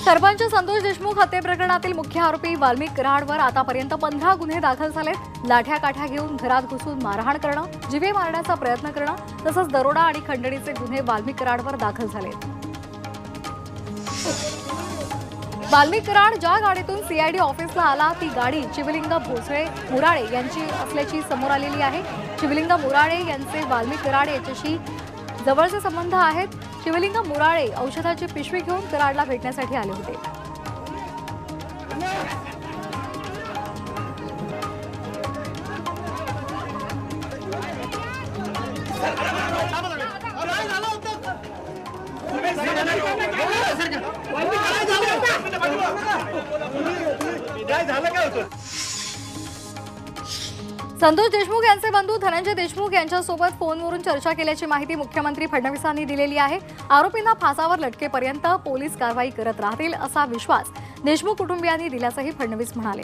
सरपंच संतोष देशमुख हत्ये प्रकरणातील मुख्य आरोपी वाल्मिक कराडवर आतापर्यंत 15 गुन्हे दाखल झालेत। लाठ्या काठ्या घेऊन घरात घुसून मारहाण करणं, जीवे मारण्याचा प्रयत्न करणं तसंच दरोडा आणि खंडणीचे गुन्हे वाल्मिक कराडवर दाखल झालेत। वाल्मिक कराड ज्या गाडीतून सीआयडी ऑफिसला आला ती गाडी शिवलिंग भोसले मुराळे यांची असल्याची समोर आलेली आहे। शिवलिंग मुराळे यांचे वाल्मिक कराड याच्याशी जवळचे संबंध आहेत। शिवलिंग मुराळे औषधाची पिशवी घेऊन कराडला भेटण्यासाठी आले होते। संतोष देशमुख यांचे बंधू धनंजय देशमुख यांच्यासोबत फोनवरून चर्चा केल्याची माहिती मुख्यमंत्री फडणवीसांनी दिलेली आहे। आरोपींना फासावर लटकेपर्यंत पोलीस कारवाई करत राहतील असा विश्वास देशमुख कुटुंबियांनी दिल्याचंही फडणवीस म्हणाले।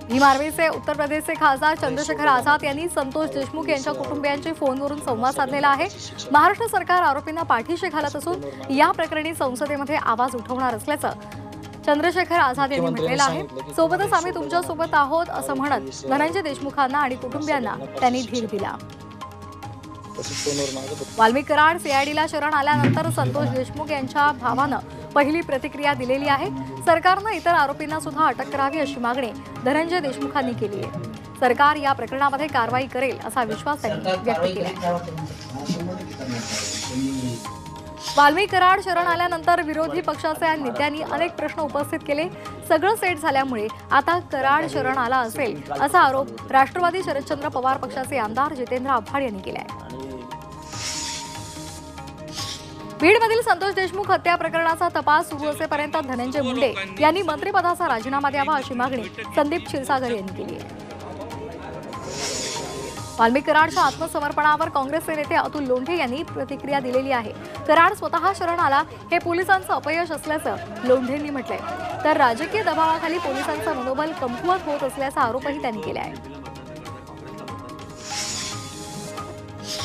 भीम आर्मीचे उत्तर प्रदेशचे खासदार चंद्रशेखर आझाद यांनी संतोष देशमुख यांच्या कुटुंबियांशी फोनवरून संवाद साधलेला आहे। महाराष्ट्र सरकार आरोपींना पाठीशी घालत असून या प्रकरणी संसदेमध्ये आवाज उठवणार असल्याचं चंद्रशेखर आझाद यांनी म्हटलेलं आहे। सोबतच आम्ही तुमच्या सोबत आहोत असं म्हणत धनंजय देशमुखांना आणि कुटुंबियांना त्यांनी धीर दिला। वाल्मिक कराड सीआयडीला शरण आल्यानंतर संतोष देशमुख यांच्या भावानं पहिली प्रतिक्रिया दिलेली आहे। सरकारनं इतर आरोपींना सुद्धा अटक करावी अशी मागणी धनंजय देशमुखांनी केली आहे। सरकार या प्रकरणामध्ये कारवाई करेल असा विश्वास त्यांनी व्यक्त केला। वाल्मिक कराड शरण आल्यानंतर विरोधी पक्षाच्या नेत्यांनी अनेक प्रश्न उपस्थित केले। सगळं सेट झाल्यामुळे आता कराड शरण आला असेल असा आरोप राष्ट्रवादी शरदचंद्र पवार पक्षाचे आमदार जितेंद्र आव्हाड यांनी केला आहे। बीडमधील संतोष देशमुख हत्या प्रकरणाचा तपास सुरू असेपर्यंत धनंजय मुंडे यांनी मंत्रिपदाचा राजीनामा द्यावा अशी मागणी संदीप क्षीरसागर यांनी केली आहे। वाल्मिक कराडच्या आत्मसमर्पणावर काँग्रेसचे नेते अतुल लोंढे यांनी प्रतिक्रिया दिलेली आहे। कराड स्वतः शरण आला हे पोलिसांचं अपयश असल्याचं लोंढेंनी म्हटलंय, तर राजकीय दबावाखाली पोलिसांचं मनोबल कमकुवत होत असल्याचा आरोपही त्यांनी केला आहे।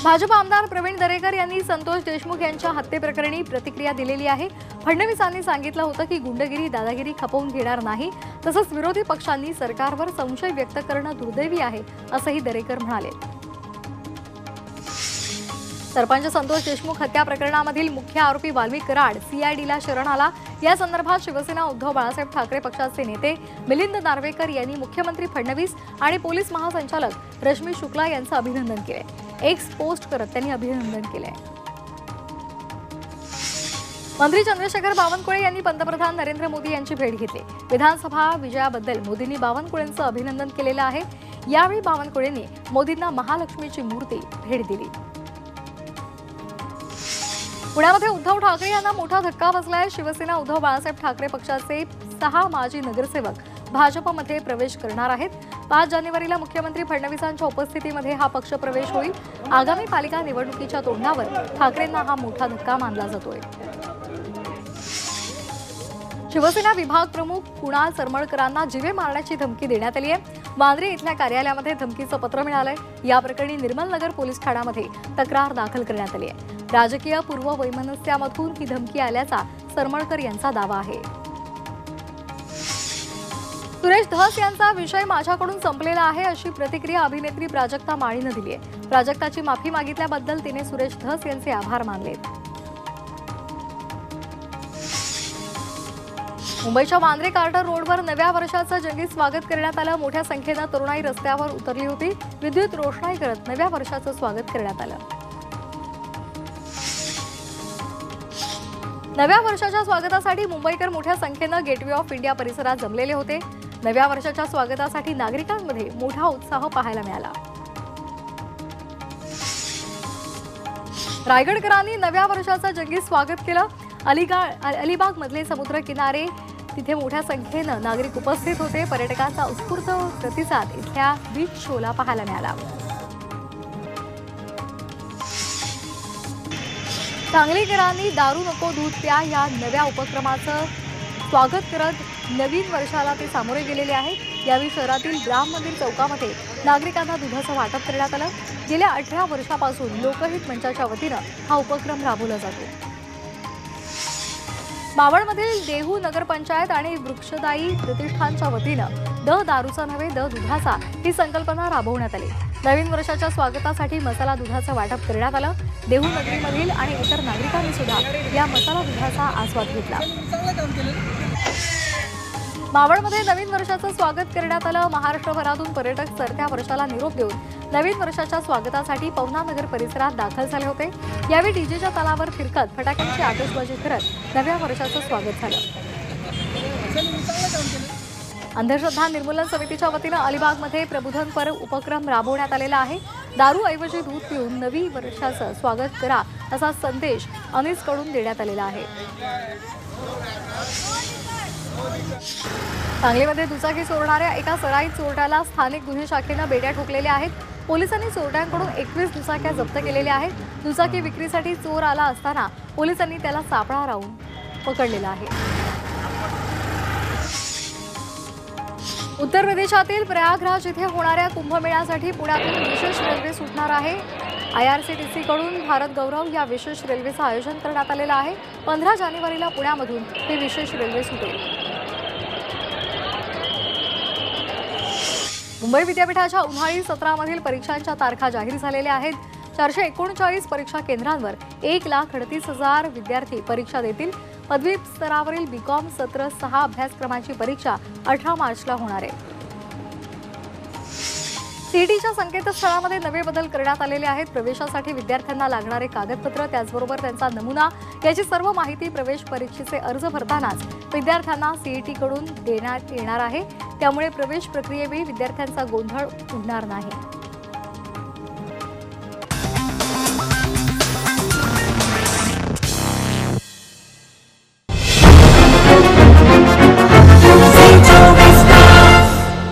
भाजप आमदार प्रवीण दरेकर यांनी संतोष देशमुख यांच्या हत्येप्रकरणी प्रतिक्रिया दिलेली आहे। फडणवीसांनी सांगितलं होतं की गुंडगिरी दादागिरी खपवून घेणार नाही, तसंच विरोधी पक्षांनी सरकारवर संशय व्यक्त करणं दुर्दैवी आहे असंही दरेकर म्हणाले। सरपंच संतोष देशमुख हत्या प्रकरणामधील मुख्य आरोपी वाल्मिक कराड सीआयडीला शरण आला। या संदर्भात शिवसेना उद्धव बाळासाहेब ठाकरे पक्षाचे नेते मिलिंद नार्वेकर यांनी मुख्यमंत्री फडणवीस आणि पोलीस महासंचालक रश्मी शुक्ला यांचं अभिनंदन केलंय। एक्स पोस्ट करत त्यांनी अभिनंदन केलंय। मंत्री चंद्रशेखर बावनकुळे यांनी पंतप्रधान नरेंद्र मोदी यांची भेट घेतली। विधानसभा विजयाबद्दल मोदींनी बावनकुळेंचं अभिनंदन केलेलं आहे। यावेळी बावनकुळेंनी मोदींना महालक्ष्मीची मूर्ती भेट दिली। पुण्यामध्ये उद्धव ठाकरे यांना मोठा धक्का बसलाय। शिवसेना उद्धव बाळासाहेब ठाकरे पक्षाचे 6 माजी नगरसेवक भाजपमध्ये प्रवेश करणार आहेत। 5 जानेवारीला मुख्यमंत्री फडणवीसांच्या उपस्थितीमध्ये हा पक्ष प्रवेश होईल। आगामी पालिका निवडणुकीच्या तोंडावर ठाकरेंना हा मोठा धक्का मानला जातोय। शिवसेना विभाग प्रमुख कुणाल सरमळकरांना जीवे मारण्याची धमकी देण्यात आली आहे। वांद्रे इथल्या कार्यालयामध्ये धमकीचं पत्र मिळालंय। या प्रकरणी निर्मलनगर पोलीस ठाण्यामध्ये तक्रार दाखल करण्यात आली आहे। राजकीय पूर्ववैमनस्यामधून ही धमकी आल्याचा सरमळकर यांचा दावा आहे। सुरेश धस यांचा विषय माझ्याकडून संपलेला आहे अशी प्रतिक्रिया अभिनेत्री प्राजक्ता माळीनं दिली आहे। प्राजक्ताची माफी मागितल्याबद्दल तिने सुरेश धस यांचे आभार मानले। मुंबईच्या वांद्रे कार्टर रोडवर नव्या वर्षाचं जंगी स्वागत करण्यात आलं। मोठ्या संख्येनं तरुणाई रस्त्यावर उतरली होती। विद्युत रोषणाई करत नव्या वर्षाचं स्वागत करण्यात आलं। नव्या वर्षाच्या स्वागतासाठी मुंबईकर मोठ्या संख्येनं गेटवे ऑफ इंडिया परिसरात जमलेले होते। नव्या वर्षाच्या स्वागतासाठी नागरिकांमध्ये मोठा उत्साह पाहायला मिळाला। रायगडकरांनी नव्या वर्षाचं जंगी स्वागत केलं। अलिबाग मधले समुद्र किनारे तिथे मोठ्या संख्येनं नागरिक उपस्थित होते। पर्यटकांचा उत्स्फूर्त प्रतिसाद इथल्या बीच शोला पाहायला मिळाला। सांगलीकरांनी दारू नको दूध प्या या नव्या उपक्रमाचं स्वागत करत नवीन वर्षाला ते सामोरे गेलेले आहेत। यावेळी शहरातील राम मंदिर चौकामध्ये नागरिकांना दुधाचं वाटप करण्यात आलं। गेल्या 18 वर्षापासून लोकहित मंचाच्या वतीनं हा उपक्रम राबवला जातो। मावळमधील देहू नगरपंचायत आणि वृक्षदायी प्रतिष्ठानच्या वतीनं द दारूचा नव्हे द दुधाचा ही संकल्पना राबवण्यात आली। नवीन वर्षाच्या स्वागतासाठी मसाला दुधाचं वाटप करण्यात आलं। देहू नगरीमधील आणि इतर नागरिकांनी सुद्धा या मसाला दुधाचा आस्वाद घेतला। मावळमध्ये नवीन वर्षाचं स्वागत करण्यात आलं। महाराष्ट्रभरातून पर्यटक सरत्या वर्षाला निरोप देऊन नवीन वर्षाच्या स्वागतासाठी पवना नगर परिसरात दाखल झाले होते। यावेळी डीजेच्या तालावर फिरकत फटाक्यांची आतषबाजी करत नव्या वर्षाचं स्वागत झालं। अंधश्रद्धा निर्मूलन समितीच्या वतीनं अलिबागमध्ये प्रबोधनपर उपक्रम राबवण्यात आलेला आहे। दारूऐवजी दूध पिऊन नवी वर्षाचं स्वागत करा असा संदेश अनिसकडून देण्यात आलेला आहे। सांगलीमध्ये दुचाकी चोरणाऱ्या एका सराईत चोरट्याला स्थानिक गुन्हे शाखेनं बेड्या ठोकलेल्या आहेत। पोलिसांनी चोरट्यांकडून 21 दुचाक्या जप्त केलेल्या आहेत। दुचाकी विक्रीसाठी चोर आला असताना पोलिसांनी त्याला सापळा लावून पकडलेला आहे। उत्तर प्रदेशातील प्रयागराज येथे होणाऱ्या कुंभमेळ्यासाठी पुण्यातून विशेष रेल्वे सुटणार आहे। IRCTC कडून भारत गौरव या विशेष रेल्वेचं आयोजन करण्यात आलेलं आहे। 15 जानेवारीला पुण्यामधून ही विशेष रेल्वे सुटेल। मुंबई विद्यापीठाच्या उन्हाळी सत्रामधील परीक्षांच्या तारखा जाहीर झालेल्या आहेत। 439 परीक्षा केंद्रांवर 1,38,000 विद्यार्थी परीक्षा देतील। पदवी स्तरावरील बीकॉम सत्र 6 अभ्यासक्रमांची परीक्षा 18 मार्चला होणार आहे। सीईटीच्या संकेतस्थळामध्ये नवे बदल करण्यात आलेले आहेत। प्रवेशासाठी विद्यार्थ्यांना लागणारे कागदपत्र त्याचबरोबर त्यांचा नमुना याची सर्व माहिती प्रवेश परीक्षेचे अर्ज भरतानाच विद्यार्थ्यांना सीईटीकडून देण्यात येणार आहे। त्यामुळे प्रवेश प्रक्रियेवेळी विद्यार्थ्यांचा गोंधळ उडणार नाही।